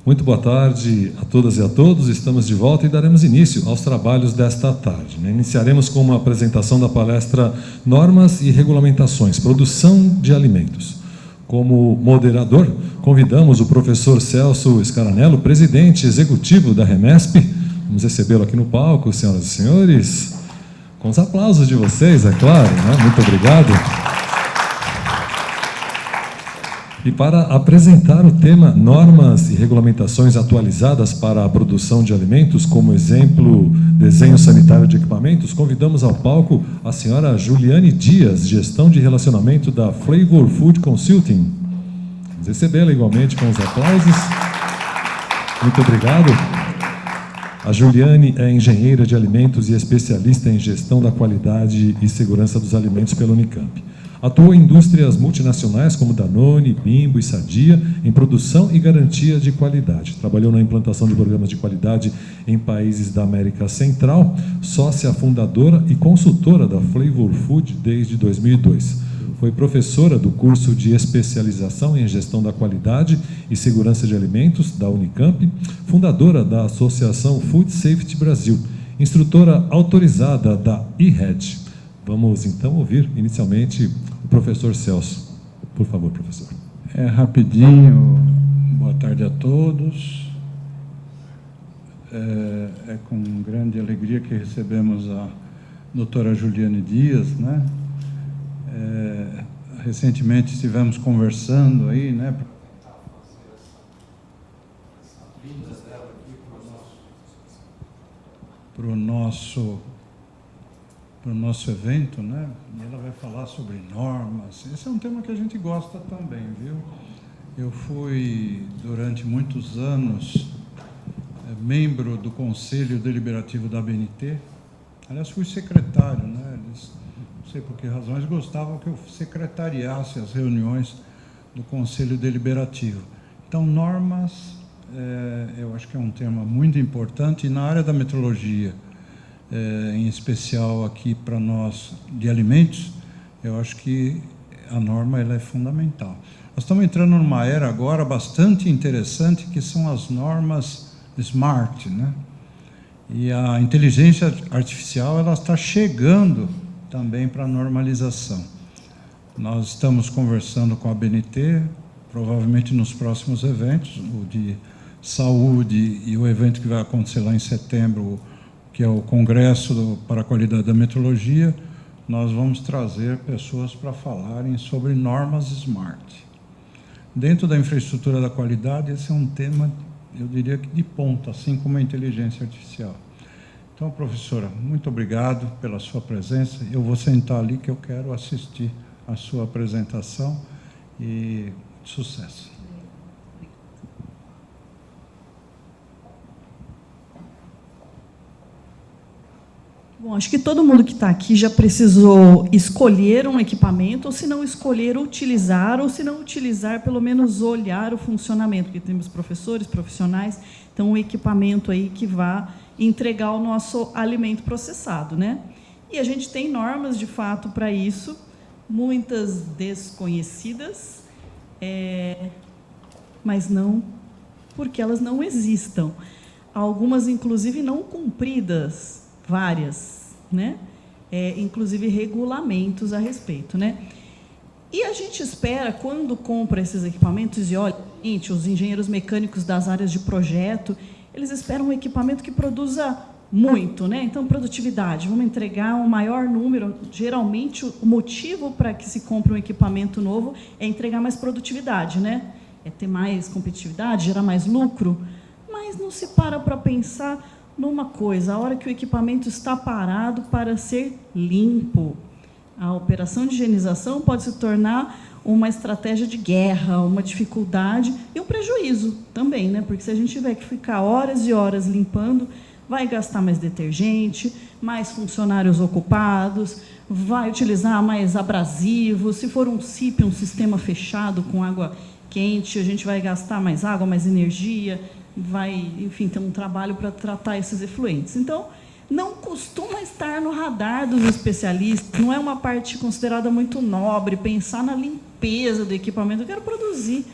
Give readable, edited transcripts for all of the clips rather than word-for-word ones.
Muito boa tarde a todas e a todos. Estamos de volta e daremos início aos trabalhos desta tarde. Iniciaremos com uma apresentação da palestra Normas e Regulamentações, Produção de Alimentos. Como moderador, convidamos o professor Celso Scaranello, presidente executivo da Remesp. Vamos recebê-lo aqui no palco, senhoras e senhores, com os aplausos de vocês, é claro, né? Muito obrigado. E para apresentar o tema Normas e Regulamentações atualizadas para a produção de alimentos, como exemplo, desenho sanitário de equipamentos, convidamos ao palco a senhora Juliane Dias, gestão de relacionamento da Flavor Food Consulting. Vamos recebê-la igualmente com os aplausos. Muito obrigado. A Juliane é engenheira de alimentos e especialista em gestão da qualidade e segurança dos alimentos pela Unicamp. Atua em indústrias multinacionais como Danone, Bimbo e Sadia em produção e garantia de qualidade. Trabalhou na implantação de programas de qualidade em países da América Central, sócia fundadora e consultora da Flavor Food desde 2002. Foi professora do curso de especialização em gestão da qualidade e segurança de alimentos da Unicamp, fundadora da Associação Food Safety Brasil, instrutora autorizada da IRED. Vamos então ouvir inicialmente o professor Celso. Por favor, professor. Rapidinho, boa tarde a todos. É com grande alegria que recebemos a doutora Juliane Dias, né? Recentemente estivemos conversando aí, né? Para o nosso evento, né? E ela vai falar sobre normas. Esse é um tema que a gente gosta também, viu? Eu fui, durante muitos anos, membro do Conselho Deliberativo da ABNT. Aliás, fui secretário, né? Eles, não sei por que razões, gostavam que eu secretariasse as reuniões do Conselho Deliberativo. Então, normas, eu acho que é um tema muito importante, e na área da metrologia, em especial aqui para nós de alimentos, eu acho que a norma ela é fundamental. Nós estamos entrando numa era agora bastante interessante, que são as normas SMART, né? E a inteligência artificial ela está chegando também para a normalização. Nós estamos conversando com a ABNT, provavelmente nos próximos eventos, o de saúde e o evento que vai acontecer lá em setembro, que é o Congresso para a Qualidade da Metrologia, nós vamos trazer pessoas para falarem sobre normas SMART. Dentro da infraestrutura da qualidade, esse é um tema, eu diria que de ponta, assim como a inteligência artificial. Então, professora, muito obrigado pela sua presença. Eu vou sentar ali que eu quero assistir a sua apresentação e sucesso. Bom, acho que todo mundo que está aqui já precisou escolher um equipamento, ou se não escolher, utilizar, ou se não utilizar, pelo menos olhar o funcionamento, porque temos professores, profissionais, então um equipamento aí que vá entregar o nosso alimento processado, né? E a gente tem normas, de fato, para isso, muitas desconhecidas, mas não porque elas não existam. Algumas, inclusive, não cumpridas, várias, né? Inclusive regulamentos a respeito, né? E a gente espera, quando compra esses equipamentos, e olha, gente, os engenheiros mecânicos das áreas de projeto, eles esperam um equipamento que produza muito, né? Então, produtividade, vamos entregar um maior número. Geralmente, o motivo para que se compre um equipamento novo é entregar mais produtividade, né? É ter mais competitividade, gerar mais lucro, mas não se para pensar numa coisa, a hora que o equipamento está parado para ser limpo. A operação de higienização pode se tornar uma estratégia de guerra, uma dificuldade e um prejuízo também, né? Porque se a gente tiver que ficar horas e horas limpando, vai gastar mais detergente, mais funcionários ocupados, vai utilizar mais abrasivos. Se for um CIP, um sistema fechado com água quente, a gente vai gastar mais água, mais energia, vai, enfim, ter um trabalho para tratar esses efluentes. Então, não costuma estar no radar dos especialistas, não é uma parte considerada muito nobre, pensar na limpeza do equipamento. Eu quero produzir.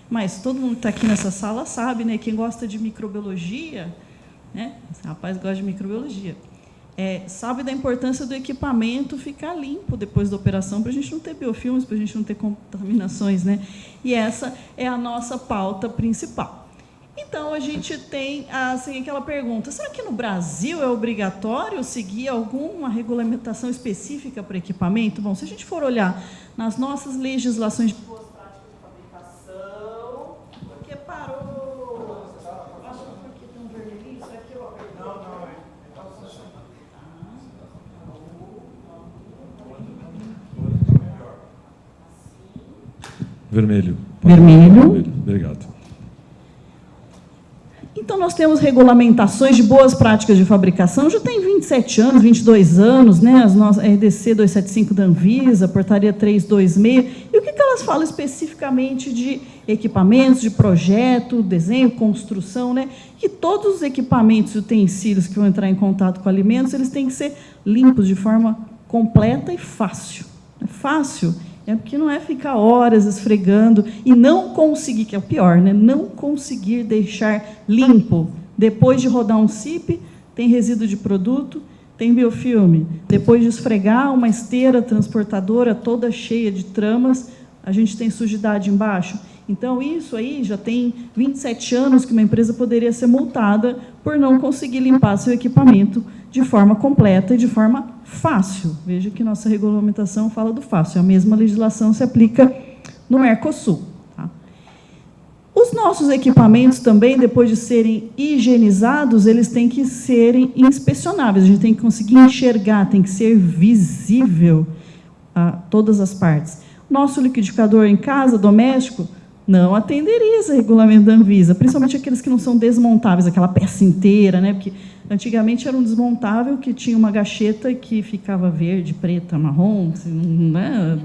mas todo mundo que está aqui nessa sala sabe, né? Quem gosta de microbiologia, né? Esse rapaz gosta de microbiologia. Sabe da importância do equipamento ficar limpo depois da operação, para a gente não ter biofilmes, para a gente não ter contaminações, né? E essa é a nossa pauta principal. Então, a gente tem assim, aquela pergunta, será que no Brasil é obrigatório seguir alguma regulamentação específica para equipamento? Bom, se a gente for olhar nas nossas legislações de boas práticas de fabricação, porque parou... Acho que aqui tem um vermelhinho, isso aqui eu apertei. Não, Vermelho. Vermelho. Obrigado. Então, nós temos regulamentações de boas práticas de fabricação, já tem 27 anos, 22 anos, né? As nossas RDC 275 da Anvisa, Portaria 326. E o que elas falam especificamente de equipamentos, de projeto, desenho, construção, né? Que todos os equipamentos e utensílios que vão entrar em contato com alimentos, eles têm que ser limpos de forma completa e fácil. Fácil é porque não é ficar horas esfregando e não conseguir, que é o pior, né? Não conseguir deixar limpo. Depois de rodar um CIP, tem resíduo de produto, tem biofilme. Depois de esfregar uma esteira transportadora toda cheia de tramas, a gente tem sujidade embaixo. Então, isso aí já tem 27 anos que uma empresa poderia ser multada por não conseguir limpar seu equipamento de forma completa e de forma fácil. Veja que nossa regulamentação fala do fácil. A mesma legislação se aplica no Mercosul. Tá? Os nossos equipamentos também, depois de serem higienizados, eles têm que serem inspecionáveis. A gente tem que conseguir enxergar, tem que ser visível a todas as partes. Nosso liquidificador em casa, doméstico, não atenderia esse regulamento da Anvisa, principalmente aqueles que não são desmontáveis, aquela peça inteira, né? Porque antigamente era um desmontável que tinha uma gacheta que ficava verde, preta, marrom, se não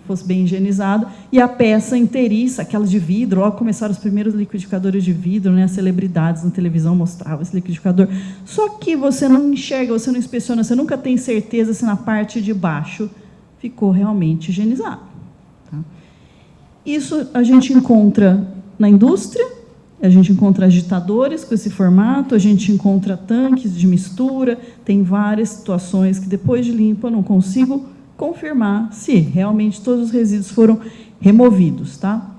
fosse bem higienizado, e a peça inteiriça, aquela de vidro, ó, começaram os primeiros liquidificadores de vidro, né? As celebridades na televisão mostravam esse liquidificador. Só que você não enxerga, você não inspeciona, você nunca tem certeza se na parte de baixo ficou realmente higienizado. Tá? Isso a gente encontra na indústria, a gente encontra agitadores com esse formato, a gente encontra tanques de mistura, tem várias situações que, depois de limpo, eu não consigo confirmar se realmente todos os resíduos foram removidos. Tá?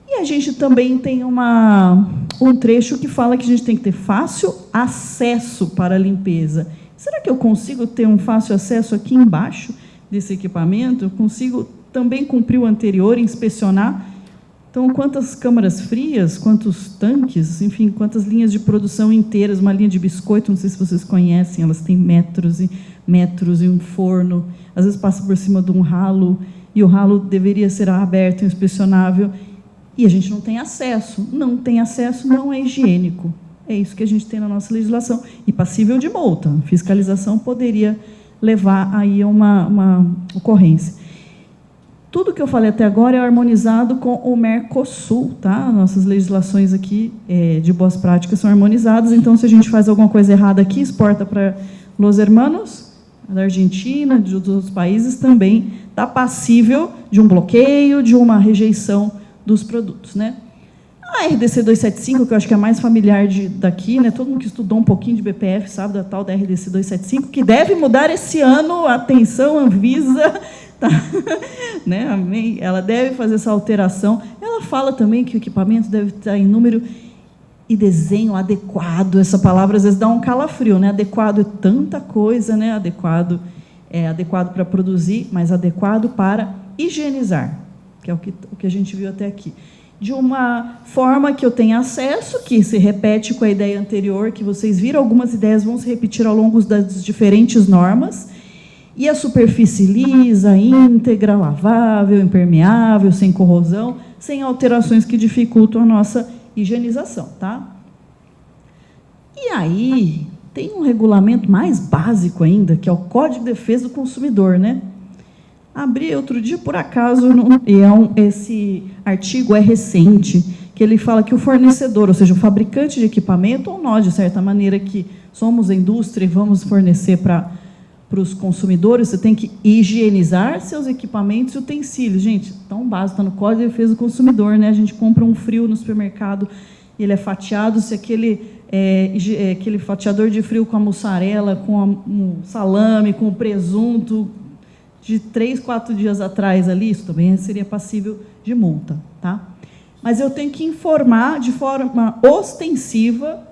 E a gente também tem um trecho que fala que a gente tem que ter fácil acesso para a limpeza. Será que eu consigo ter um fácil acesso aqui embaixo desse equipamento? Eu consigo também cumprir o anterior, inspecionar? Então, quantas câmaras frias, quantos tanques, enfim, quantas linhas de produção inteiras, uma linha de biscoito, não sei se vocês conhecem, elas têm metros e metros, e um forno, às vezes passa por cima de um ralo, e o ralo deveria ser aberto e inspecionável, e a gente não tem acesso. Não tem acesso, não é higiênico. É isso que a gente tem na nossa legislação, e passível de multa. A fiscalização poderia levar aí a uma ocorrência. Tudo que eu falei até agora é harmonizado com o Mercosul, tá? Nossas legislações aqui de boas práticas são harmonizadas, então, se a gente faz alguma coisa errada aqui, exporta para Los Hermanos, da Argentina, de outros países, também está passível de um bloqueio, de uma rejeição dos produtos, né? A RDC 275, que eu acho que é a mais familiar daqui, né? Todo mundo que estudou um pouquinho de BPF sabe da tal da RDC 275, que deve mudar esse ano. Atenção, Anvisa, tá? Né? Ela deve fazer essa alteração. Ela fala também que o equipamento deve estar em número e desenho adequado. Essa palavra, às vezes, dá um calafrio, né? Adequado é tanta coisa, né? Adequado é adequado para produzir, mas adequado para higienizar, que é o que a gente viu até aqui. De uma forma que eu tenha acesso, que se repete com a ideia anterior, que vocês viram, algumas ideias vão se repetir ao longo das diferentes normas, e a superfície lisa, íntegra, lavável, impermeável, sem corrosão, sem alterações que dificultam a nossa higienização. Tá? E aí, tem um regulamento mais básico ainda, que é o Código de Defesa do Consumidor, né? Abri outro dia, por acaso, esse artigo é recente, que ele fala que o fornecedor, ou seja, o fabricante de equipamento, ou nós, de certa maneira, que somos a indústria e vamos fornecer para para os consumidores, você tem que higienizar seus equipamentos e utensílios. Gente, tão básico, está no Código de Defesa do Consumidor, né? A gente compra um frio no supermercado, ele é fatiado, se aquele fatiador de frio com a mussarela, com um salame, com o presunto, de 3, 4 dias atrás ali, isso também seria passível de multa, tá? Mas eu tenho que informar de forma ostensiva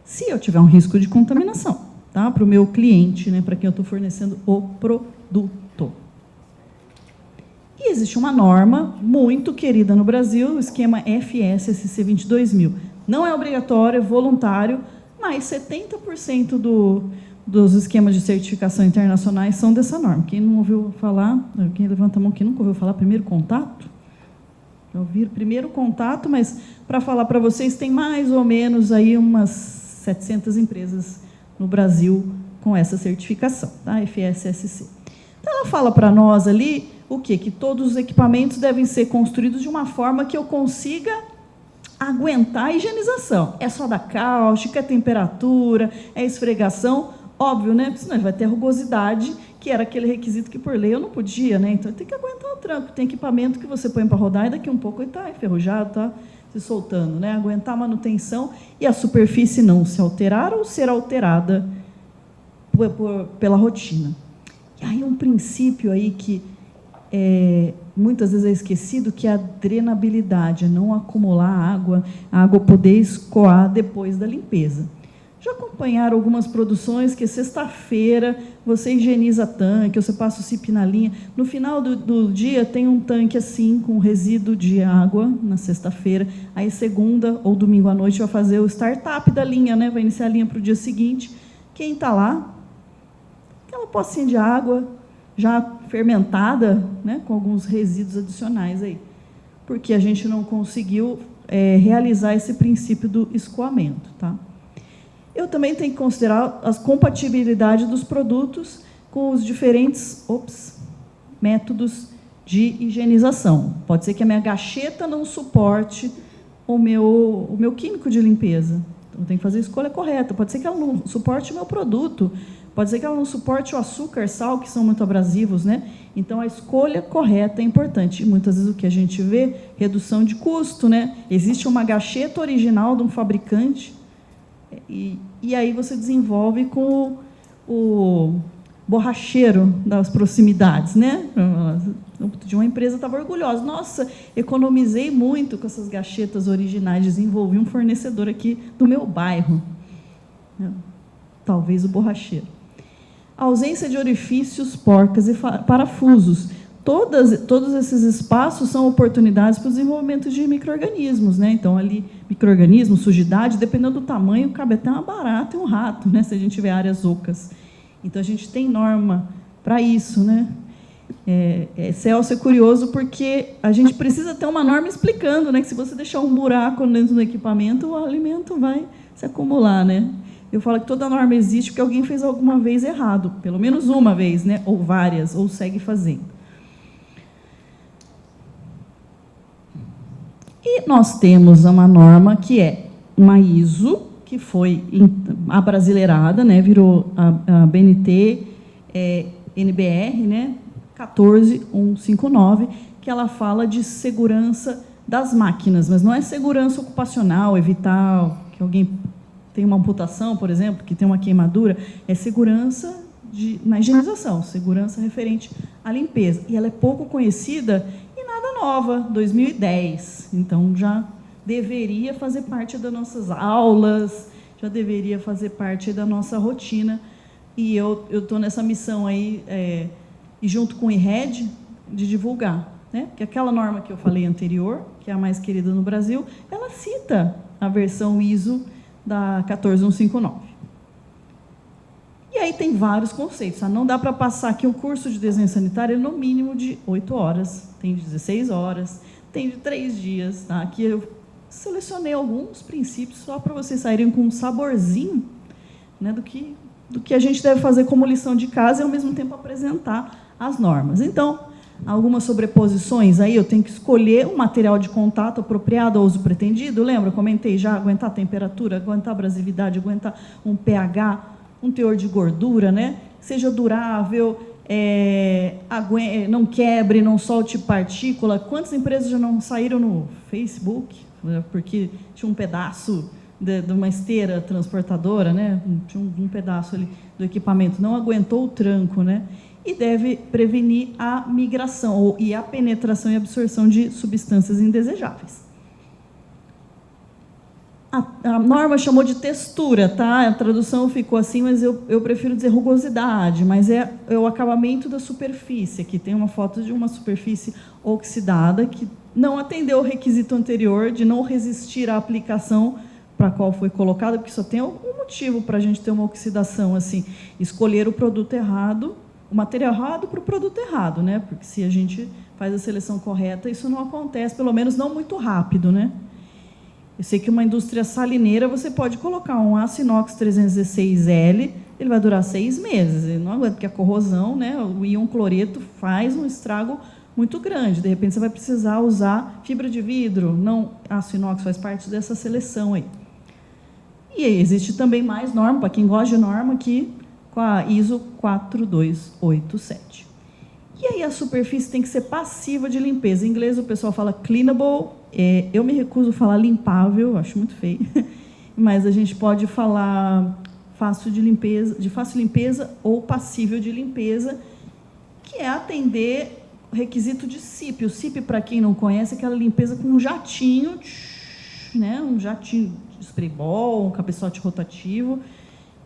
se eu tiver um risco de contaminação, tá? Para o meu cliente, né? Para quem eu estou fornecendo o produto. E existe uma norma muito querida no Brasil, o esquema FSSC 22000. Não é obrigatório, é voluntário, mas 70% dos esquemas de certificação internacionais são dessa norma. Quem não ouviu falar, quem levanta a mão, quem nunca ouviu falar, primeiro contato? Já ouviram primeiro contato, mas para falar para vocês, tem mais ou menos aí umas 700 empresas no Brasil com essa certificação, tá? FSSC. Então, ela fala para nós ali o quê? Que todos os equipamentos devem ser construídos de uma forma que eu consiga aguentar a higienização. É só da cáustica, é temperatura, é esfregação, óbvio, né? Porque senão vai ter rugosidade, que era aquele requisito que, por lei, eu não podia, né? Então, tem que aguentar o tranco. Tem equipamento que você põe para rodar e daqui um pouco ele está enferrujado, está se soltando, né? Aguentar a manutenção e a superfície não se alterar ou ser alterada pela rotina. E aí um princípio aí que muitas vezes é esquecido, que é a drenabilidade, é não acumular água, a água poder escoar depois da limpeza. Já acompanharam algumas produções que sexta-feira você higieniza tanque, você passa o CIP na linha, no final do dia tem um tanque assim, com resíduo de água, na sexta-feira, aí segunda ou domingo à noite vai fazer o startup da linha, né? Vai iniciar a linha para o dia seguinte. Quem está lá? Aquela pocinha de água, já fermentada, né, com alguns resíduos adicionais aí, porque a gente não conseguiu realizar esse princípio do escoamento, tá? Eu também tenho que considerar a compatibilidade dos produtos com os diferentes métodos de higienização. Pode ser que a minha gacheta não suporte o meu químico de limpeza, então eu tenho que fazer a escolha correta. Pode ser que ela não suporte o meu produto, pode ser que ela não suporte o açúcar, sal, que são muito abrasivos, né? Então, a escolha correta é importante. E, muitas vezes, o que a gente vê, redução de custo, né? Existe uma gacheta original de um fabricante, e aí você desenvolve com o borracheiro das proximidades, né? De uma empresa estava orgulhosa. Nossa, economizei muito com essas gachetas originais, desenvolvi um fornecedor aqui do meu bairro. Talvez o borracheiro. A ausência de orifícios, porcas e parafusos. Todos esses espaços são oportunidades para o desenvolvimento de micro-organismos, né? Então, ali, micro-organismos, sujidade, dependendo do tamanho, cabe até uma barata e um rato, né? Se a gente tiver áreas ocas. Então, a gente tem norma para isso, né? Celso é curioso porque a gente precisa ter uma norma explicando, né? Que se você deixar um buraco dentro do equipamento, o alimento vai se acumular, né? Eu falo que toda norma existe porque alguém fez alguma vez errado, pelo menos uma vez, né? Ou várias, ou segue fazendo. E nós temos uma norma que é uma ISO, que foi abrasileirada, né? Virou a BNT NBR, né? 14159, que ela fala de segurança das máquinas, mas não é segurança ocupacional, evitar que alguém tem uma amputação, por exemplo, que tem uma queimadura, é segurança na higienização, segurança referente à limpeza. E ela é pouco conhecida e nada nova, 2010. Então, já deveria fazer parte das nossas aulas, já deveria fazer parte da nossa rotina. E eu estou nessa missão aí, e junto com o IRED, de divulgar, né? Porque aquela norma que eu falei anterior, que é a mais querida no Brasil, ela cita a versão ISO da 14159. E aí tem vários conceitos. Não dá para passar aqui um curso de desenho sanitário no mínimo de 8 horas, tem de 16 horas, tem de 3 dias. Tá? Aqui eu selecionei alguns princípios só para vocês saírem com um saborzinho, né, do que a gente deve fazer como lição de casa e, ao mesmo tempo, apresentar as normas. Então, algumas sobreposições aí, eu tenho que escolher um material de contato apropriado ao uso pretendido. Lembra? Eu comentei já, aguentar a temperatura, aguentar a abrasividade, aguentar um pH um teor de gordura, né? Seja durável, não quebre, não solte partícula. Quantas empresas já não saíram no Facebook, né, porque tinha um pedaço de uma esteira transportadora, né? Tinha um pedaço ali do equipamento, não aguentou o tranco, né? E deve prevenir a migração e a penetração e absorção de substâncias indesejáveis. A norma chamou de textura, tá? A tradução ficou assim, mas eu prefiro dizer rugosidade, mas é o acabamento da superfície. Aqui tem uma foto de uma superfície oxidada que não atendeu o requisito anterior de não resistir à aplicação para a qual foi colocada, porque só tem algum motivo para a gente ter uma oxidação assim, escolher o produto errado, o material errado para o produto errado, né? Porque se a gente faz a seleção correta, isso não acontece, pelo menos não muito rápido, né? Eu sei que uma indústria salineira, você pode colocar um aço inox 316L, ele vai durar 6 meses, ele não aguenta, porque a corrosão, né? O íon cloreto faz um estrago muito grande, de repente você vai precisar usar fibra de vidro, não, aço inox faz parte dessa seleção aí. E aí existe também mais norma, para quem gosta de norma, aqui, com a ISO 4287. E aí a superfície tem que ser passiva de limpeza. Em inglês o pessoal fala cleanable, eu me recuso a falar limpável, acho muito feio, mas a gente pode falar de fácil limpeza ou passível de limpeza, que é atender o requisito de SIP. O SIP, para quem não conhece, é aquela limpeza com um jatinho, né, um jatinho de spray ball, um cabeçote rotativo,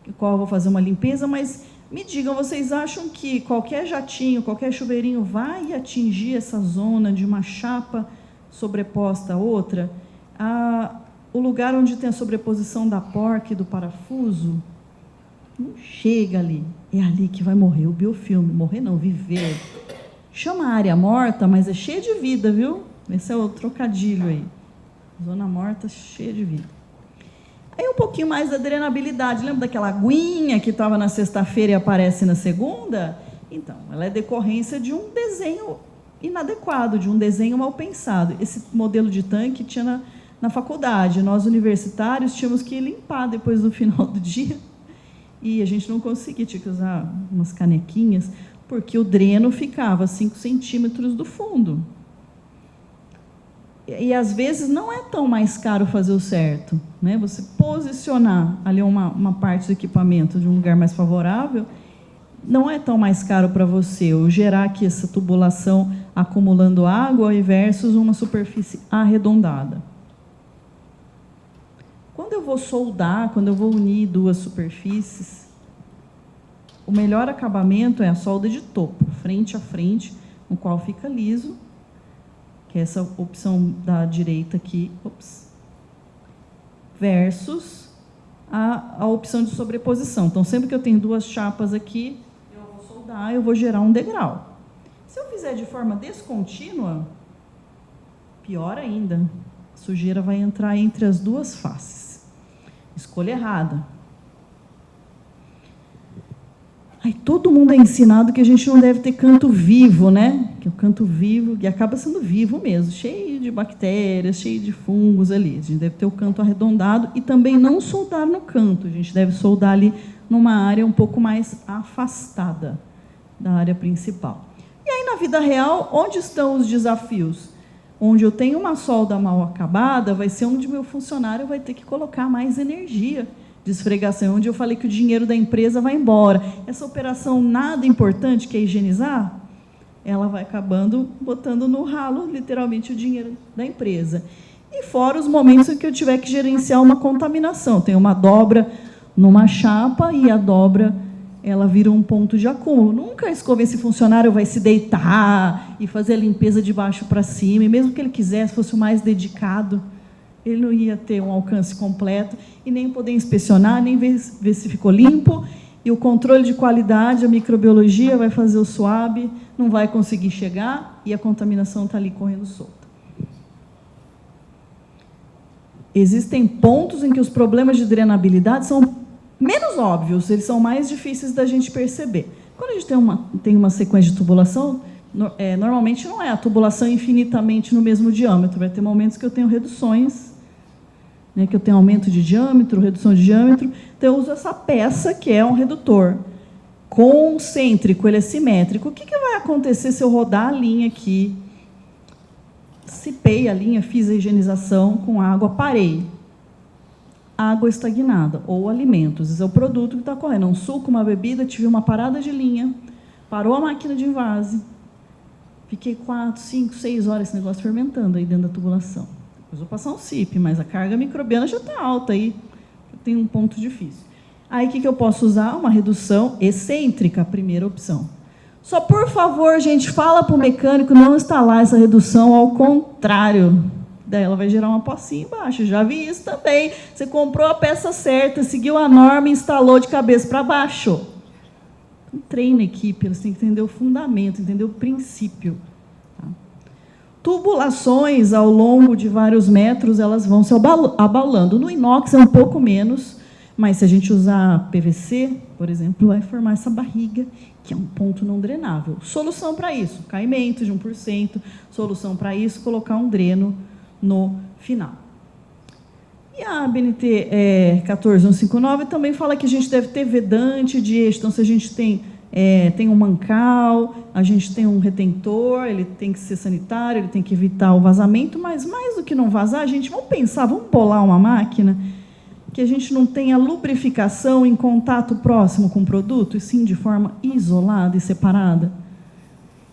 com o qual eu vou fazer uma limpeza, mas me digam, vocês acham que qualquer jatinho, qualquer chuveirinho vai atingir essa zona de uma chapa sobreposta a outra? O lugar onde tem a sobreposição da porca e do parafuso, não chega ali. É ali que vai morrer o biofilme. Morrer não, viver. Chama a área morta, mas é cheia de vida, viu? Esse é o trocadilho aí. Zona morta, cheia de vida. Aí um pouquinho mais da drenabilidade. Lembra daquela aguinha que estava na sexta-feira e aparece na segunda? Então, ela é decorrência de um desenho inadequado, de um desenho mal pensado. Esse modelo de tanque tinha na faculdade. Nós, universitários, tínhamos que limpar depois do final do dia. E a gente não conseguia, tinha que usar umas canequinhas, porque o dreno ficava a 5 centímetros do fundo. E, às vezes, não é tão mais caro fazer o certo, né? Você posicionar ali uma parte do equipamento de um lugar mais favorável, não é tão mais caro para você, ou gerar aqui essa tubulação acumulando água versus uma superfície arredondada. Quando eu vou soldar, quando eu vou unir duas superfícies, o melhor acabamento é a solda de topo, frente a frente, no qual fica liso, que é essa opção da direita aqui, versus a opção de sobreposição. Então, sempre que eu tenho duas chapas aqui, eu vou soldar, eu vou gerar um degrau. Se eu fizer de forma descontínua, pior ainda, a sujeira vai entrar entre as duas faces. Escolha errada. Aí todo mundo é ensinado que a gente não deve ter canto vivo, né? Que o canto vivo, que acaba sendo vivo mesmo, cheio de bactérias, cheio de fungos ali. A gente deve ter o canto arredondado e também não soldar no canto. A gente deve soldar ali numa área um pouco mais afastada da área principal. E aí, na vida real, onde estão os desafios? Onde eu tenho uma solda mal acabada, vai ser onde meu funcionário vai ter que colocar mais energia de esfregação, onde eu falei que o dinheiro da empresa vai embora. Essa operação nada importante, que é higienizar, ela vai acabando botando no ralo, literalmente, o dinheiro da empresa. E fora os momentos em que eu tiver que gerenciar uma contaminação. Tem uma dobra numa chapa e a dobra, ela vira um ponto de acúmulo. Nunca escove esse funcionário vai se deitar e fazer a limpeza de baixo para cima, e mesmo que ele quisesse, fosse o mais dedicado, ele não ia ter um alcance completo e nem poder inspecionar, nem ver se ficou limpo. E o controle de qualidade, a microbiologia vai fazer o swab, não vai conseguir chegar e a contaminação está ali correndo solta. Existem pontos em que os problemas de drenabilidade são menos óbvios, eles são mais difíceis da gente perceber. Quando a gente tem uma sequência de tubulação, normalmente não é a tubulação infinitamente no mesmo diâmetro, vai ter momentos que eu tenho reduções né, que eu tenho aumento de diâmetro, redução de diâmetro, então eu uso essa peça, que é um redutor concêntrico, ele é simétrico. O que vai acontecer se eu rodar a linha aqui, cipei a linha, fiz a higienização com água, parei? Água estagnada, ou alimentos. Esse é o produto que está correndo. Um suco, uma bebida, tive uma parada de linha, parou a máquina de envase, fiquei 4, 5, 6 horas esse negócio fermentando aí dentro da tubulação. Depois vou passar um CIP, mas a carga microbiana já está alta aí, tem um ponto difícil. Aí, o que eu posso usar? Uma redução excêntrica, a primeira opção. Só, por favor, gente, fala para o mecânico não instalar essa redução ao contrário. Daí ela vai gerar uma pocinha embaixo. Já vi isso também. Você comprou a peça certa, seguiu a norma e instalou de cabeça para baixo. Então, treina a equipe, eles têm que entender o fundamento, entender o princípio. Tá? Tubulações ao longo de vários metros, elas vão se abalando. No inox é um pouco menos, mas se a gente usar PVC, por exemplo, vai formar essa barriga, que é um ponto não drenável. Solução para isso, caimento de 1%. Solução para isso, colocar um dreno no final. E a ABNT 14159 também fala que a gente deve ter vedante de eixo. Então, se a gente tem um mancal, a gente tem um retentor, ele tem que ser sanitário, ele tem que evitar o vazamento, mas mais do que não vazar, gente, vamos pensar, vamos bolar uma máquina que a gente não tenha lubrificação em contato próximo com o produto, e sim de forma isolada e separada.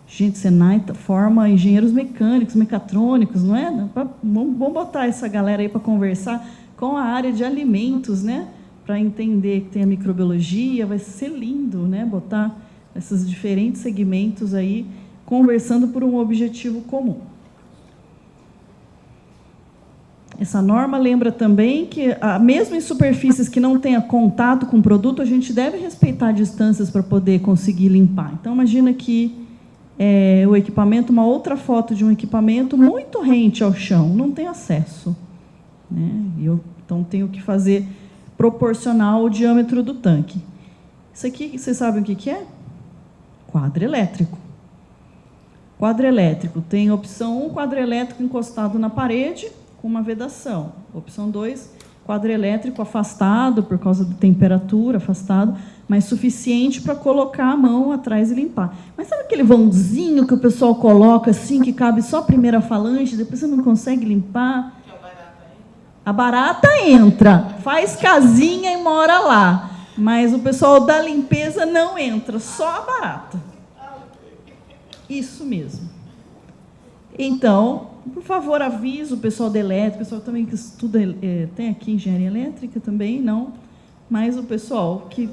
Gente, Senai forma engenheiros mecânicos, mecatrônicos, não é? Vamos botar essa galera aí para conversar com a área de alimentos, né? Para entender que tem a microbiologia, vai ser lindo, né? Botar esses diferentes segmentos aí conversando por um objetivo comum. Essa norma lembra também que, mesmo em superfícies que não tenha contato com o produto, a gente deve respeitar distâncias para poder conseguir limpar. Então, imagina que o equipamento, uma outra foto de um equipamento muito rente ao chão, não tem acesso, né? Então, tenho que fazer proporcional ao diâmetro do tanque. Isso aqui, vocês sabem o que é? Quadro elétrico. Quadro elétrico tem opção 1, quadro elétrico encostado na parede, com uma vedação. Opção 2, quadro elétrico afastado, por causa da temperatura, afastado, mas suficiente para colocar a mão atrás e limpar. Mas sabe aquele vãozinho que o pessoal coloca assim, que cabe só a primeira falange, depois você não consegue limpar? A barata entra, faz casinha e mora lá. Mas o pessoal da limpeza não entra, só a barata. Isso mesmo. Então, por favor, avisa o pessoal da elétrica, o pessoal também que estuda, tem aqui engenharia elétrica também, não, mas o pessoal que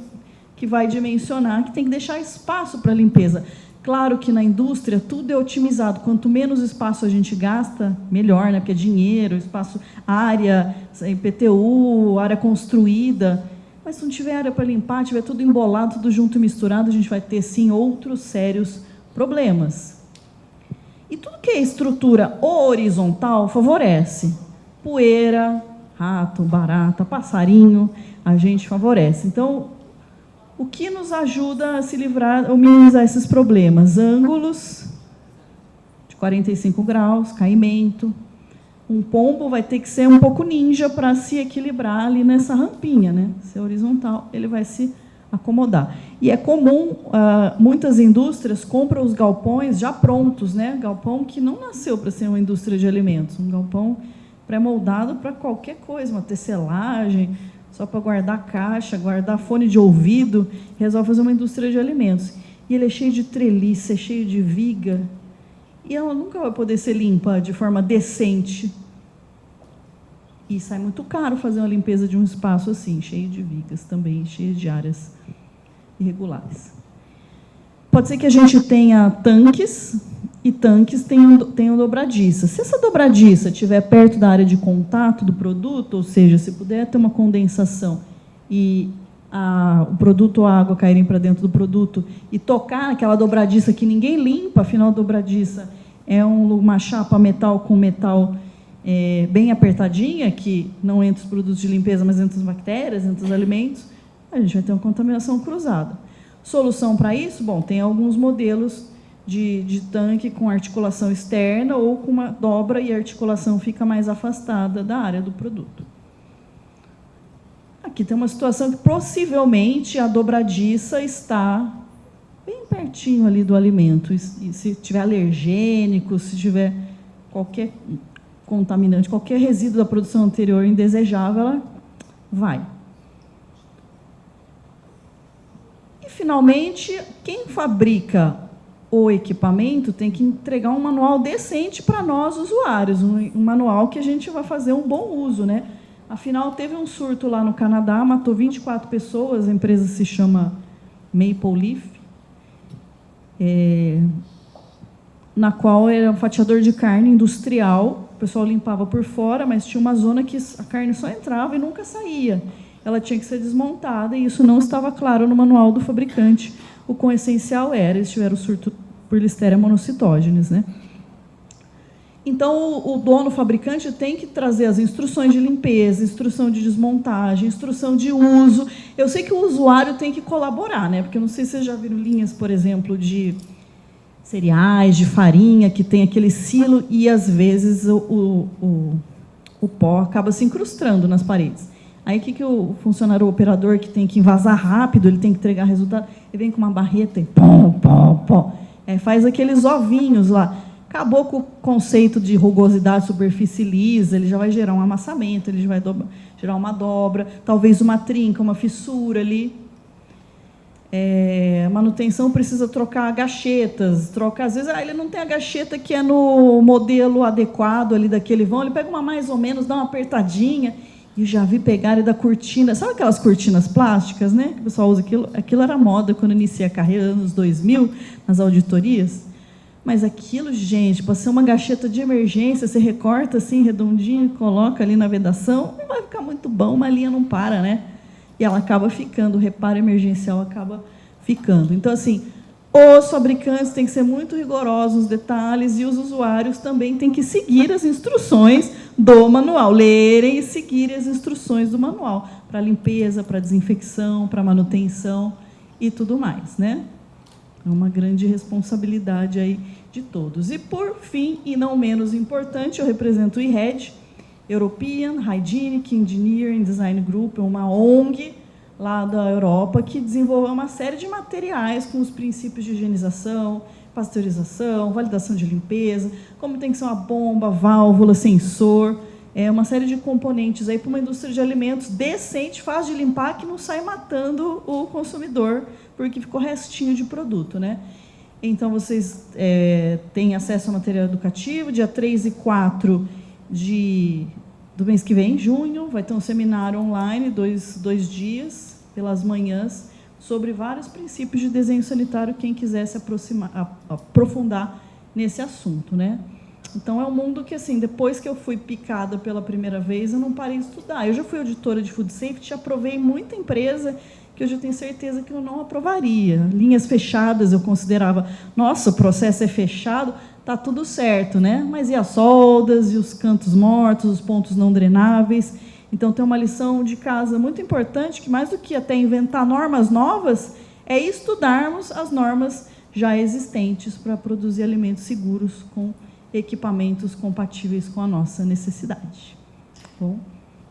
vai dimensionar, que tem que deixar espaço para limpeza. Claro que na indústria tudo é otimizado, quanto menos espaço a gente gasta, melhor, né? Porque é dinheiro, espaço, área, IPTU, área construída. Mas se não tiver área para limpar, tiver tudo embolado, tudo junto e misturado, a gente vai ter, sim, outros sérios problemas. E tudo que é estrutura horizontal favorece. Poeira, rato, barata, passarinho, a gente favorece. Então, o que nos ajuda a se livrar, ou minimizar esses problemas? Ângulos de 45 graus, caimento. Um pombo vai ter que ser um pouco ninja para se equilibrar ali nessa rampinha, né? Se é horizontal, ele vai se acomodar. E é comum, muitas indústrias compram os galpões já prontos, né? Galpão que não nasceu para ser uma indústria de alimentos, um galpão pré-moldado para qualquer coisa, uma tecelagem, só para guardar caixa, guardar fone de ouvido, resolve fazer uma indústria de alimentos. E ele é cheio de treliça, é cheio de viga, e ela nunca vai poder ser limpa de forma decente. E sai muito caro fazer uma limpeza de um espaço assim, cheio de vigas também, cheio de áreas irregulares. Pode ser que a gente tenha tanques, e tanques tenham dobradiça. Se essa dobradiça estiver perto da área de contato do produto, ou seja, se puder ter uma condensação e o produto ou a água caírem para dentro do produto e tocar naquela dobradiça que ninguém limpa, afinal, a dobradiça é uma chapa metal com metal bem apertadinha, que não entra os produtos de limpeza, mas entra as bactérias, entra os alimentos, a gente vai ter uma contaminação cruzada. Solução para isso? Bom, tem alguns modelos de tanque com articulação externa ou com uma dobra e a articulação fica mais afastada da área do produto. Aqui tem uma situação que possivelmente a dobradiça está bem pertinho ali do alimento. E se tiver alergênico, se tiver qualquer contaminante, qualquer resíduo da produção anterior indesejável, ela vai. E, finalmente, quem fabrica o equipamento tem que entregar um manual decente para nós, usuários, um manual que a gente vai fazer um bom uso, né? Afinal, teve um surto lá no Canadá, matou 24 pessoas, a empresa se chama Maple Leaf, na qual era um fatiador de carne industrial. O pessoal limpava por fora, mas tinha uma zona que a carne só entrava e nunca saía. Ela tinha que ser desmontada, e isso não estava claro no manual do fabricante. O quão essencial era. Eles tiveram surto por Listeria monocytogenes, né? Então, o dono, fabricante, tem que trazer as instruções de limpeza, instrução de desmontagem, instrução de uso. Eu sei que o usuário tem que colaborar, né? Porque eu não sei se vocês já viram linhas, por exemplo, de cereais, de farinha, que tem aquele silo e, às vezes, o pó acaba se incrustando nas paredes. Aí, o que o funcionário, o operador, que tem que envasar rápido, ele tem que entregar resultado, ele vem com uma barreta e pom, pom, pom. Faz aqueles ovinhos lá. Acabou com o conceito de rugosidade, superfície lisa, ele já vai gerar um amassamento, ele já vai gerar uma dobra, talvez uma trinca, uma fissura ali. A manutenção precisa trocar gachetas, às vezes ele não tem a gacheta que é no modelo adequado ali daquele vão, ele pega uma mais ou menos, dá uma apertadinha, e já vi pegarem da cortina, sabe aquelas cortinas plásticas, né? Que o pessoal usa aquilo? Aquilo era moda quando eu iniciei a carreira, anos 2000, nas auditorias. Mas aquilo, gente, para ser uma gacheta de emergência, você recorta assim, redondinho, coloca ali na vedação, não vai ficar muito bom, uma linha não para, né? E ela acaba ficando, o reparo emergencial acaba ficando. Então, assim, os fabricantes têm que ser muito rigorosos nos detalhes e os usuários também têm que seguir as instruções do manual, lerem e seguirem as instruções do manual, para limpeza, para desinfecção, para manutenção e tudo mais, né? É uma grande responsabilidade aí de todos. E, por fim, e não menos importante, eu represento o IHED, European Hygienic Engineering Design Group, é uma ONG lá da Europa que desenvolveu uma série de materiais com os princípios de higienização, pasteurização, validação de limpeza, como tem que ser uma bomba, válvula, sensor, uma série de componentes aí para uma indústria de alimentos decente, fácil de limpar, que não sai matando o consumidor, porque ficou restinho de produto, né? Então, vocês têm acesso ao material educativo, dia 3 e 4 do mês que vem, em junho, vai ter um seminário online, dois dias, pelas manhãs, sobre vários princípios de desenho sanitário, quem quiser se aprofundar nesse assunto, né? Então, é um mundo que, assim, depois que eu fui picada pela primeira vez, eu não parei de estudar. Eu já fui auditora de Food Safety, aprovei muita empresa que hoje eu tenho certeza que eu não aprovaria. Linhas fechadas, eu considerava, nossa, o processo é fechado, está tudo certo, né? Mas e as soldas, e os cantos mortos, os pontos não drenáveis? Então, tem uma lição de casa muito importante, que mais do que até inventar normas novas, é estudarmos as normas já existentes para produzir alimentos seguros com equipamentos compatíveis com a nossa necessidade. Bom,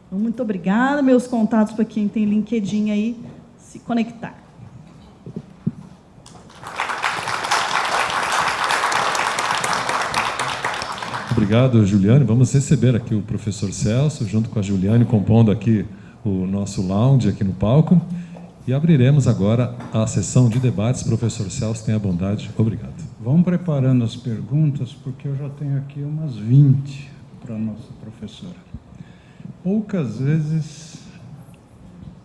muito obrigada. Meus contatos para quem tem LinkedIn aí, se conectar. Obrigado, Juliane. Vamos receber aqui o professor Celso, junto com a Juliane, compondo aqui o nosso lounge aqui no palco. E abriremos agora a sessão de debates. Professor Celso, tenha bondade. Obrigado. Vamos preparando as perguntas, porque eu já tenho aqui umas 20 para a nossa professora. Poucas vezes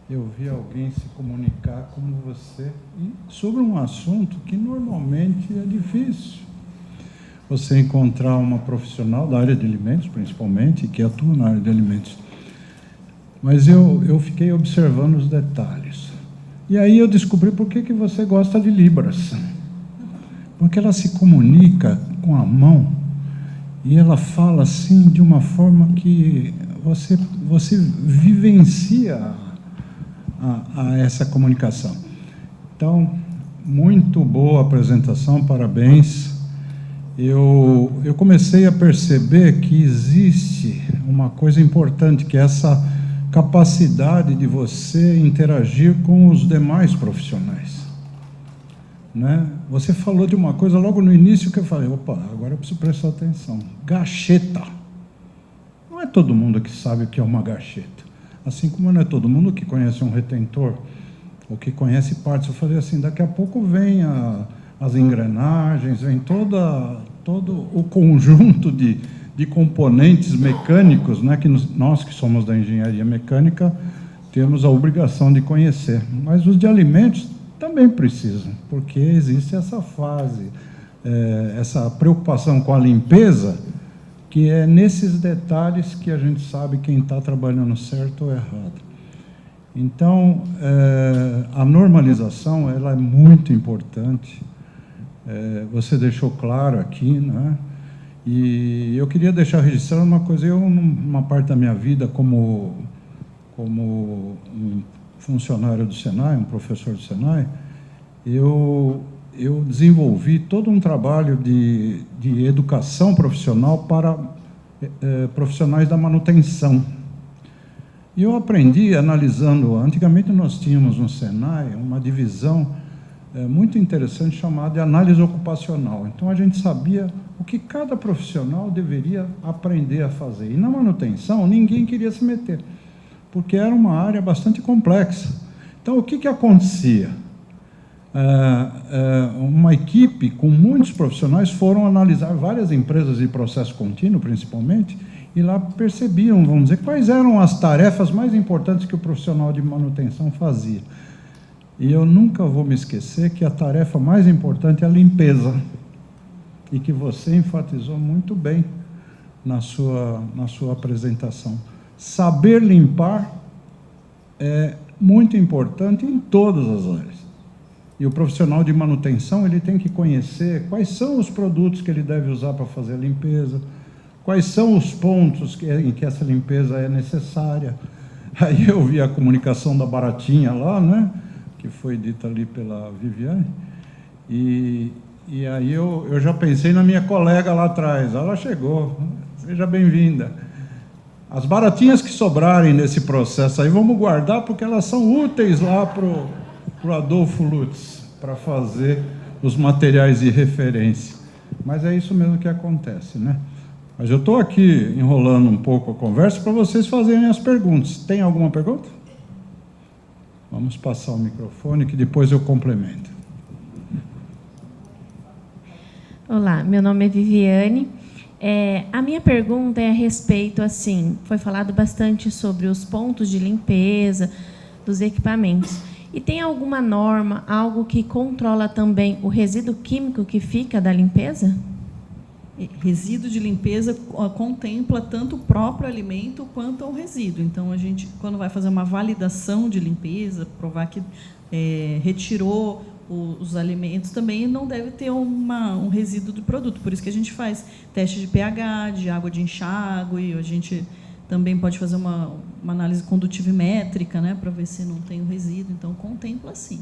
eu vi alguém se comunicar como você sobre um assunto que normalmente é difícil. Você encontrar uma profissional da área de alimentos, principalmente, que atua na área de alimentos. Mas eu fiquei observando os detalhes. E aí eu descobri por que você gosta de Libras. Porque ela se comunica com a mão e ela fala assim de uma forma que você vivencia a essa comunicação. Então, muito boa apresentação, parabéns. Eu comecei a perceber que existe uma coisa importante, que é essa capacidade de você interagir com os demais profissionais, né? Você falou de uma coisa logo no início que eu falei, opa, agora eu preciso prestar atenção. Gacheta. Não é todo mundo que sabe o que é uma gacheta. Assim como não é todo mundo que conhece um retentor, ou que conhece partes. Eu falei assim, daqui a pouco vem as engrenagens, vem todo o conjunto de componentes mecânicos, né, que nós que somos da engenharia mecânica temos a obrigação de conhecer. Mas os de alimentos também precisam, porque existe essa fase, essa preocupação com a limpeza, que é nesses detalhes que a gente sabe quem está trabalhando certo ou errado. Então, a normalização ela é muito importante. Você deixou claro aqui, né? E eu queria deixar registrado uma coisa. Eu, numa parte da minha vida, como um funcionário do Senai, um professor do Senai, eu desenvolvi todo um trabalho de educação profissional para profissionais da manutenção. E eu aprendi analisando, antigamente nós tínhamos no Senai uma divisão muito interessante chamada de análise ocupacional. Então a gente sabia o que cada profissional deveria aprender a fazer. E na manutenção ninguém queria se meter, porque era uma área bastante complexa. Então o que acontecia? Uma equipe com muitos profissionais foram analisar várias empresas de processo contínuo, principalmente, e lá percebiam, vamos dizer, quais eram as tarefas mais importantes que o profissional de manutenção fazia. E eu nunca vou me esquecer que a tarefa mais importante é a limpeza, e que você enfatizou muito bem na sua apresentação. Saber limpar é muito importante em todas as áreas. E o profissional de manutenção ele tem que conhecer quais são os produtos que ele deve usar para fazer a limpeza, quais são os pontos em que essa limpeza é necessária. Aí eu vi a comunicação da baratinha lá, né, que foi dita ali pela Viviane, e aí eu já pensei na minha colega lá atrás. Ela chegou, seja bem-vinda. As baratinhas que sobrarem nesse processo aí, vamos guardar, porque elas são úteis lá para o Adolfo Lutz, para fazer os materiais de referência. Mas é isso mesmo que acontece, né? Mas eu estou aqui enrolando um pouco a conversa para vocês fazerem as perguntas. Tem alguma pergunta? Vamos passar o microfone, que depois eu complemento. Olá, meu nome é Viviane. A minha pergunta é a respeito, assim, foi falado bastante sobre os pontos de limpeza dos equipamentos. E tem alguma norma, algo que controla também o resíduo químico que fica da limpeza? Resíduo de limpeza contempla tanto o próprio alimento quanto o resíduo. Então, a gente, quando vai fazer uma validação de limpeza, provar que retirou os alimentos, também não deve ter um resíduo do produto. Por isso que a gente faz teste de pH, de água de enxágue, a gente também pode fazer uma análise condutivimétrica, né, para ver se não tem o resíduo. Então, contempla sim.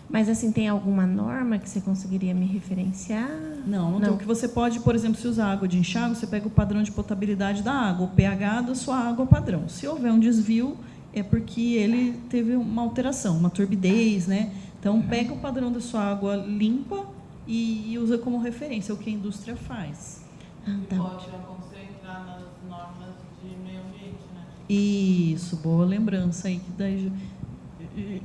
Mas, assim, tem alguma norma que você conseguiria me referenciar? Não. O que você pode, por exemplo, se usar água de enxágue, você pega o padrão de potabilidade da água, o pH da sua água padrão. Se houver um desvio, é porque ele teve uma alteração, uma turbidez, né? Então, pega o padrão da sua água limpa e usa como referência, é o que a indústria faz. Tá. Pode concentrar nas normas de meio ambiente, né? Isso, boa lembrança aí, que daí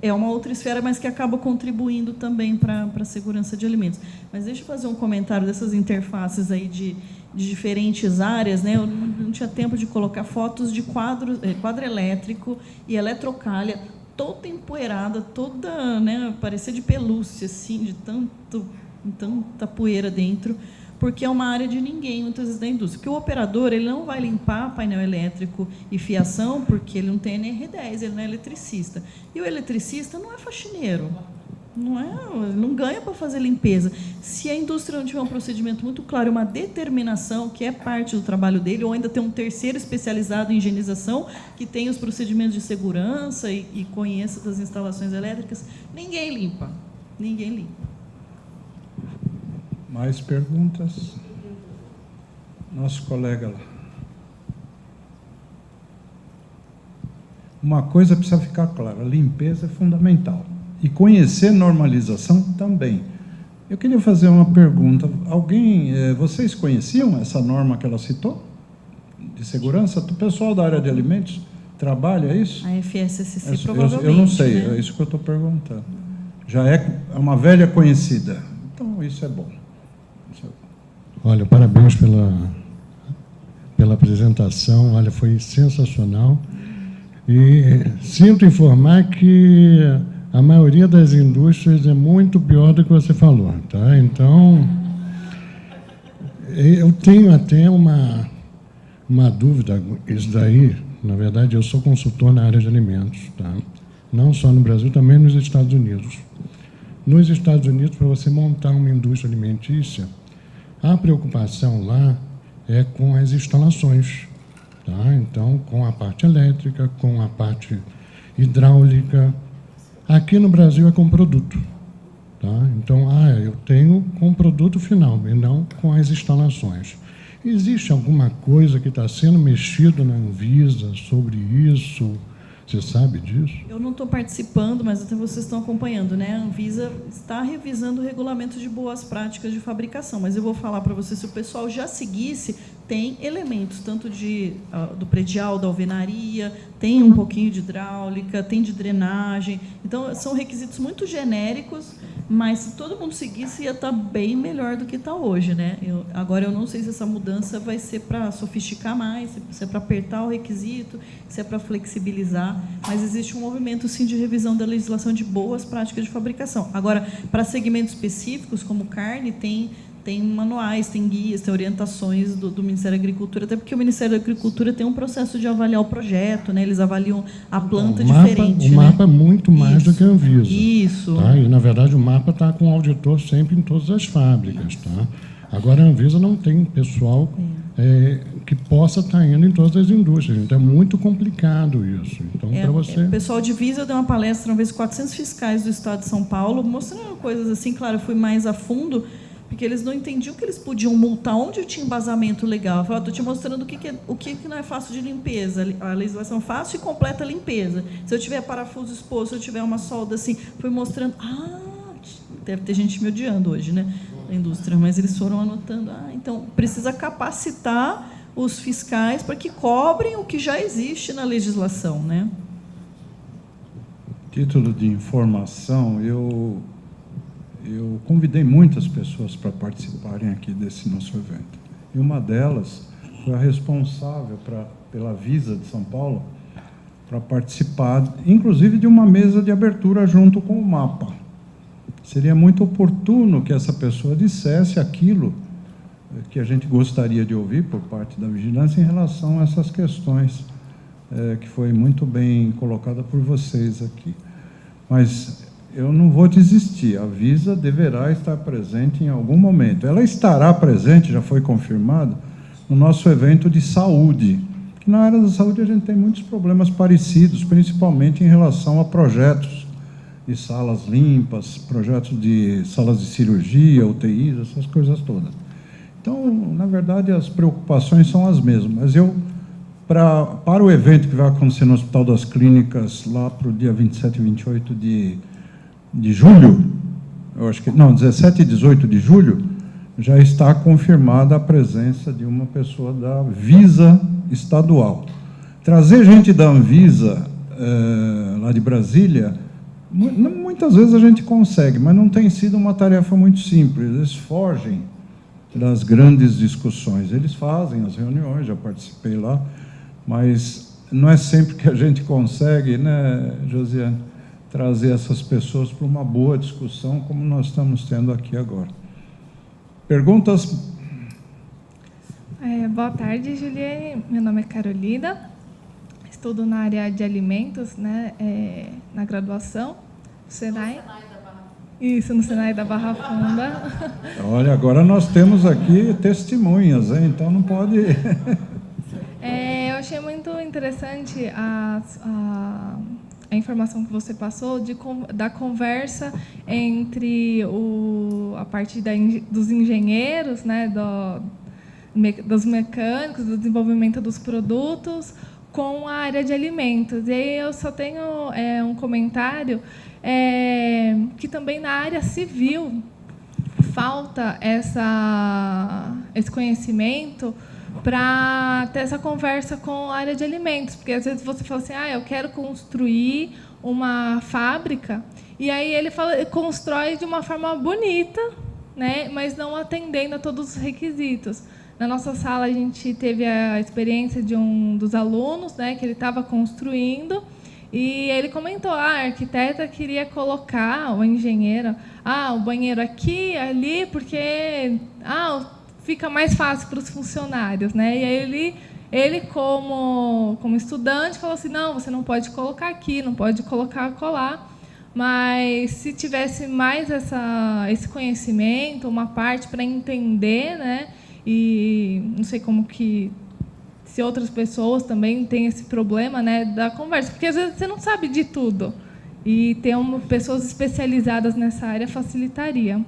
é uma outra esfera, mas que acaba contribuindo também para a segurança de alimentos. Mas deixa eu fazer um comentário dessas interfaces aí de diferentes áreas, né? Eu não tinha tempo de colocar fotos de quadro elétrico e eletrocalha, toda empoeirada, toda, né, parecia de pelúcia, assim, de tanta poeira dentro, porque é uma área de ninguém, muitas vezes, da indústria. Porque o operador ele não vai limpar painel elétrico e fiação, porque ele não tem NR10, ele não é eletricista. E o eletricista não é faxineiro, ele não ganha para fazer limpeza. Se a indústria não tiver um procedimento muito claro, uma determinação, que é parte do trabalho dele, ou ainda tem um terceiro especializado em higienização, que tem os procedimentos de segurança e conheça das instalações elétricas, ninguém limpa. Ninguém limpa. Mais perguntas? Nosso colega lá. uma coisa precisa ficar clara: a limpeza é fundamental. E conhecer normalização também. Eu queria fazer uma pergunta. Vocês conheciam essa norma que ela citou? De segurança? O pessoal da área de alimentos trabalha isso? A FSSC provavelmente. Eu não sei, né? é isso que eu estou perguntando. Já é uma velha conhecida. Então, isso é bom. Olha, parabéns pela apresentação. Olha, foi sensacional. E sinto informar que a maioria das indústrias é muito pior do que você falou, tá? Então, eu tenho até uma dúvida. Isso daí, na verdade, eu sou consultor na área de alimentos, tá? Não só no Brasil, também nos Estados Unidos. Nos Estados Unidos, para você montar uma indústria alimentícia, a preocupação lá é com as instalações, tá? Então, com a parte elétrica, com a parte hidráulica. Aqui no Brasil é com produto, tá? Então, eu tenho com produto final e não com as instalações. Existe alguma coisa que está sendo mexido na Anvisa sobre isso? Você sabe disso? Eu não estou participando, mas até vocês estão acompanhando, né? A Anvisa está revisando o regulamento de boas práticas de fabricação, mas eu vou falar para você, se o pessoal já seguisse, tem elementos, tanto do predial, da alvenaria, tem um pouquinho de hidráulica, tem de drenagem. Então, são requisitos muito genéricos, mas se todo mundo seguisse, ia estar bem melhor do que está hoje, né? Agora, eu não sei se essa mudança vai ser para sofisticar mais, se é para apertar o requisito, se é para flexibilizar, mas existe um movimento, sim, de revisão da legislação de boas práticas de fabricação. Agora, para segmentos específicos, como carne, tem manuais, tem guias, tem orientações do Ministério da Agricultura, até porque o Ministério da Agricultura tem um processo de avaliar o projeto, né? Eles avaliam a planta diferente. O mapa é muito mais do que a Anvisa. Isso. Tá? E, na verdade, o mapa está com o auditor sempre em todas as fábricas. Tá? Agora, a Anvisa não tem pessoal que possa estar indo em todas as indústrias. Então, é muito complicado isso. Então, para você... O pessoal de Visa deu uma palestra, uma vez, 400 fiscais do Estado de São Paulo, mostrando coisas assim. Claro, eu fui mais a fundo, porque eles não entendiam que eles podiam multar onde tinha embasamento legal. Eu falei, estou te mostrando o que não é fácil de limpeza. A legislação fácil e completa limpeza. Se eu tiver parafuso exposto, se eu tiver uma solda assim, fui mostrando... deve ter gente me odiando hoje, né, da indústria, mas eles foram anotando. Então, precisa capacitar os fiscais para que cobrem o que já existe na legislação, né? Título de informação, eu convidei muitas pessoas para participarem aqui desse nosso evento. E uma delas foi a responsável pela Visa de São Paulo para participar, inclusive, de uma mesa de abertura junto com o mapa. Seria muito oportuno que essa pessoa dissesse aquilo que a gente gostaria de ouvir por parte da vigilância em relação a essas questões que foi muito bem colocada por vocês aqui. Mas eu não vou desistir, a Visa deverá estar presente em algum momento. Ela estará presente, já foi confirmado, no nosso evento de saúde. Que na área da saúde a gente tem muitos problemas parecidos, principalmente em relação a projetos de salas limpas, projetos de salas de cirurgia, UTIs, essas coisas todas. Então, na verdade, as preocupações são as mesmas. Mas para o evento que vai acontecer no Hospital das Clínicas, lá para o dia 27 e 28 de julho, eu acho que, não, 17 e 18 de julho, já está confirmada a presença de uma pessoa da Visa estadual. Trazer gente da Anvisa, lá de Brasília, muitas vezes a gente consegue, mas não tem sido uma tarefa muito simples. Eles fogem das grandes discussões. Eles fazem as reuniões, já participei lá, mas não é sempre que a gente consegue, né, Josiane, trazer essas pessoas para uma boa discussão, como nós estamos tendo aqui agora. Perguntas? Boa tarde, Juliane. Meu nome é Carolina. Estudo na área de alimentos, né, na graduação, Senai. Isso, no Senai da Barra Funda. Olha, agora nós temos aqui testemunhas, hein? Então não pode... Eu achei muito interessante a informação que você passou da conversa entre a parte dos engenheiros, né, dos mecânicos, do desenvolvimento dos produtos, com a área de alimentos. E aí eu só tenho um comentário que também na área civil falta esse conhecimento para ter essa conversa com a área de alimentos, porque às vezes você fala assim, eu quero construir uma fábrica, e aí ele constrói de uma forma bonita, né, mas não atendendo a todos os requisitos. Na nossa sala a gente teve a experiência de um dos alunos, né, que ele estava construindo, e ele comentou, a arquiteta queria colocar, ou engenheira, o banheiro aqui, ali, porque fica mais fácil para os funcionários, né? E aí ele como estudante, falou assim, não, você não pode colocar aqui, não pode colocar acolá. Mas se tivesse mais esse conhecimento, uma parte para entender, né? E não sei como que se outras pessoas também têm esse problema, né, da conversa, porque às vezes você não sabe de tudo. E ter pessoas especializadas nessa área facilitaria.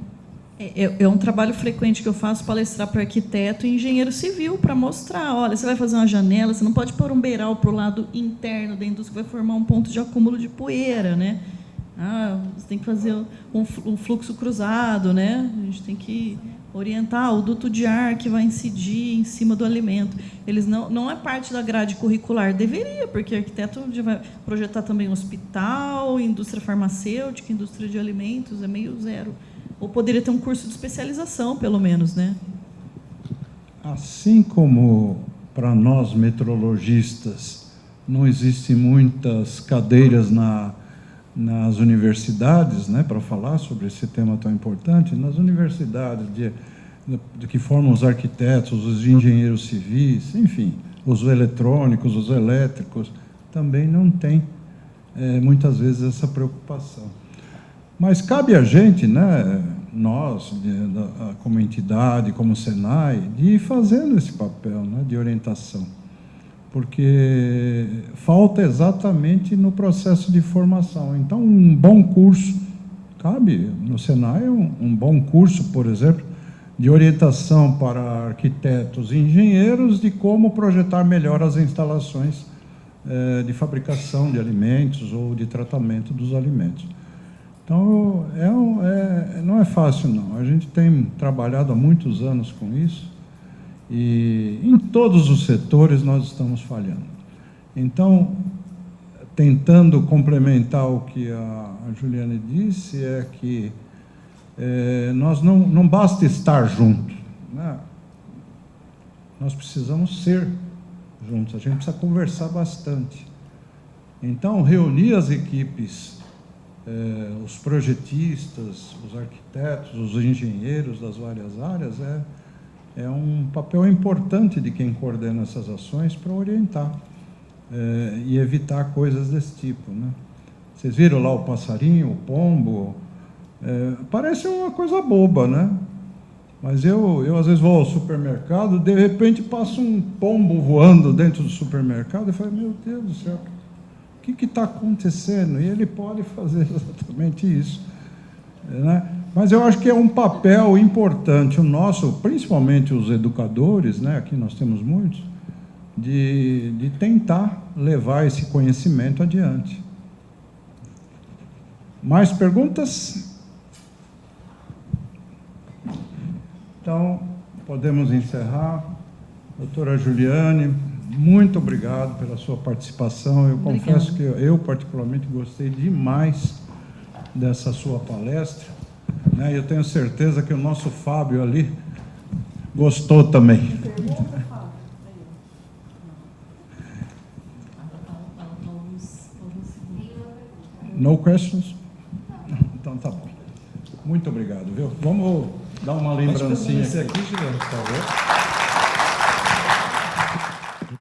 É um trabalho frequente que eu faço, palestrar para arquiteto e engenheiro civil, para mostrar, olha, você vai fazer uma janela, você não pode pôr um beiral para o lado interno da indústria, que vai formar um ponto de acúmulo de poeira, né? Você tem que fazer um fluxo cruzado, né? A gente tem que orientar o duto de ar que vai incidir em cima do alimento. Eles não é parte da grade curricular, deveria, porque arquiteto já vai projetar também hospital, indústria farmacêutica, indústria de alimentos, é meio zero. Ou poderia ter um curso de especialização, pelo menos, né? Assim como para nós metrologistas não existem muitas cadeiras nas universidades, né, para falar sobre esse tema tão importante, nas universidades de que formam os arquitetos, os engenheiros civis, enfim, os eletrônicos, os elétricos, também não tem, muitas vezes, essa preocupação. Mas cabe a gente, né, nós, como entidade, como Senai, de ir fazendo esse papel, né, de orientação, porque falta exatamente no processo de formação. Então, um bom curso, cabe no Senai um bom curso, por exemplo, de orientação para arquitetos e engenheiros de como projetar melhor as instalações de fabricação de alimentos ou de tratamento dos alimentos. Então, não é fácil, não. A gente tem trabalhado há muitos anos com isso e em todos os setores nós estamos falhando. Então, tentando complementar o que a Juliane disse, é que nós não basta estar junto, né? Nós precisamos ser juntos, a gente precisa conversar bastante. Então, reunir as equipes, os projetistas, os arquitetos, os engenheiros das várias áreas, é um papel importante de quem coordena essas ações para orientar e evitar coisas desse tipo, né? Vocês viram lá o passarinho, o pombo? Parece uma coisa boba, né? Mas eu às vezes vou ao supermercado, de repente passa um pombo voando dentro do supermercado, e falo, meu Deus do céu, o que está acontecendo? E ele pode fazer exatamente isso, né? Mas eu acho que é um papel importante, o nosso, principalmente os educadores, né? Aqui nós temos muitos, de tentar levar esse conhecimento adiante. Mais perguntas? Então, podemos encerrar. Doutora Juliane, muito obrigado pela sua participação. Eu confesso que eu particularmente gostei demais dessa sua palestra, né? Eu tenho certeza que o nosso Fábio ali gostou também. No questions? Então tá bom. Muito obrigado, viu? Vamos dar uma lembrancinha aqui, Juliano, por favor.